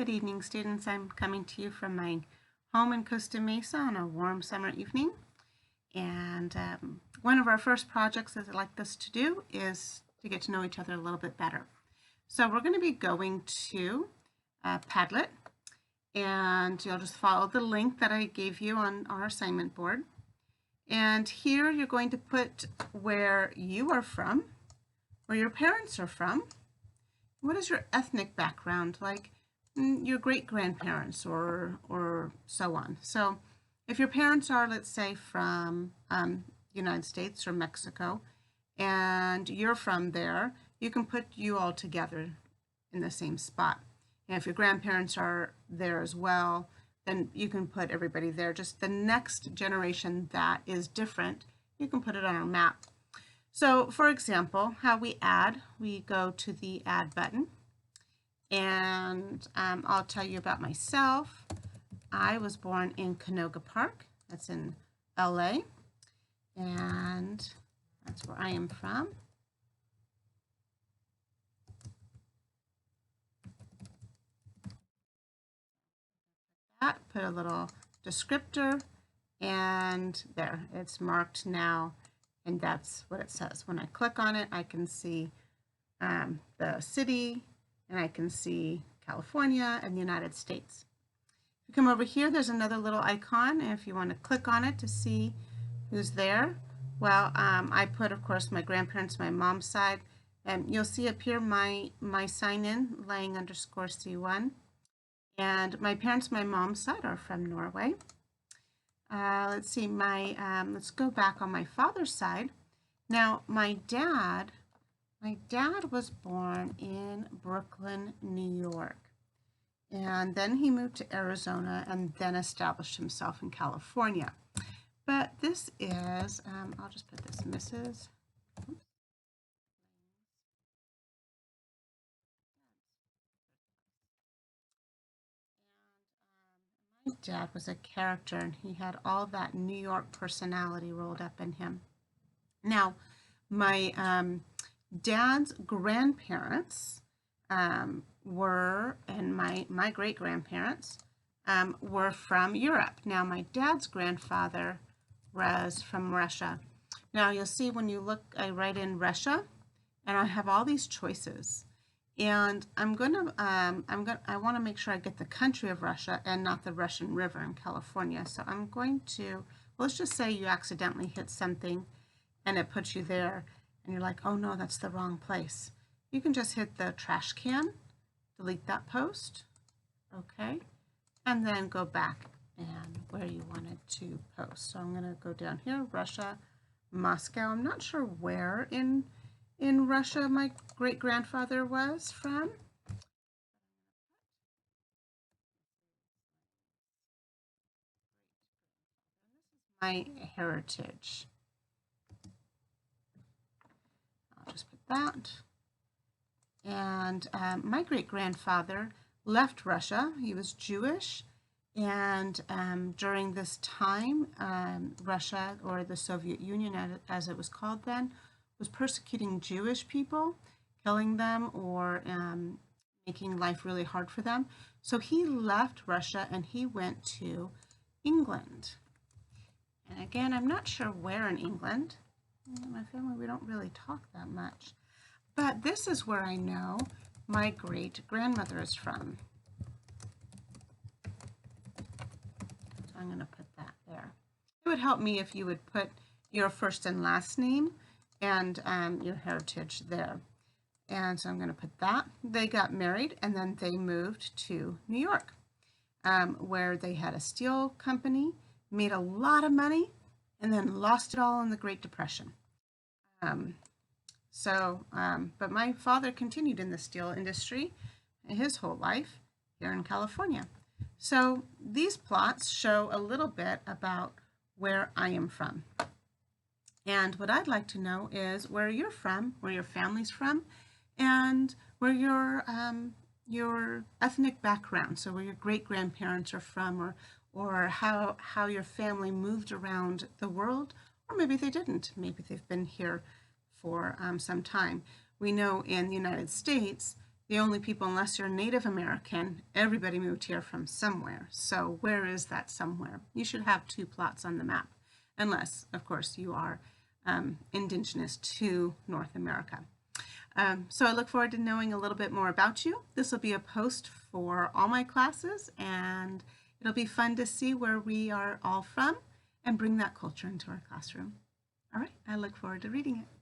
Good evening, students. I'm coming to you from my home in Costa Mesa on a warm summer evening. And one of our first projects that I'd like us to do is to get to know each other a little bit better. So we're going to be going to Padlet, and you'll just follow the link that I gave you on our assignment board. And here you're going to put where you are from, where your parents are from. What is your ethnic background, like your great-grandparents or so on. So if your parents are, let's say, from the United States or Mexico, and you're from there, you can put you all together in the same spot. And if your grandparents are there as well, then you can put everybody there. Just the next generation that is different, you can put it on our map. So for example, how we add, we go to the add button, and I'll tell you about myself. I was born in Canoga Park, that's in LA, and that's where I am from. Put a little descriptor, and there, it's marked now, and that's what it says. When I click on it, I can see the city, and I can see California and the United States. If you come over here, there's another little icon, and if you want to click on it to see who's there, well, I put, of course, my grandparents, my mom's side, and you'll see up here my sign-in, Lang_C1. And my parents, my mom's side, are from Norway. Let's see, let's go back on my father's side. Now, my dad was born in Brooklyn, New York. And then he moved to Arizona and then established himself in California. But this is, I'll just put this Mrs. My dad was a character, and he had all that New York personality rolled up in him. Now, my dad's grandparents were, and my great-grandparents were from Europe. Now, my dad's grandfather was from Russia. Now, you'll see when you look, I write in Russia, and I have all these choices. And I want to make sure I get the country of Russia and not the Russian River in California. So I'm going to, let's just say you accidentally hit something and it puts you there, and you're like, oh no, that's the wrong place. You can just hit the trash can, delete that post, okay, and then go back and where you wanted to post. So I'm going to go down here, Russia, Moscow. I'm not sure where in Russia my great-grandfather was from. My heritage. I'll just put that. And my great-grandfather left Russia. He was Jewish, and during this time, Russia, or the Soviet Union as it was called then, was persecuting Jewish people, killing them, or making life really hard for them. So he left Russia and he went to England. And again, I'm not sure where in England. My family, we don't really talk that much. But this is where I know my great-grandmother is from. So I'm going to put that there. It would help me if you would put your first and last name and your heritage there. And so I'm going to put that. They got married, and then they moved to New York, where they had a steel company, made a lot of money, and then lost it all in the Great Depression. But my father continued in the steel industry his whole life here in California. So these plots show a little bit about where I am from. And what I'd like to know is where you're from, where your family's from, and where your ethnic background, so where your great-grandparents are from, or how your family moved around the world, or maybe they didn't. Maybe they've been here for some time. We know in the United States, the only people, unless you're Native American, everybody moved here from somewhere. So where is that somewhere? You should have 2 plots on the map, unless, of course, you are indigenous to North America. So I look forward to knowing a little bit more about you. This will be a post for all my classes, and it'll be fun to see where we are all from and bring that culture into our classroom. All right, I look forward to reading it.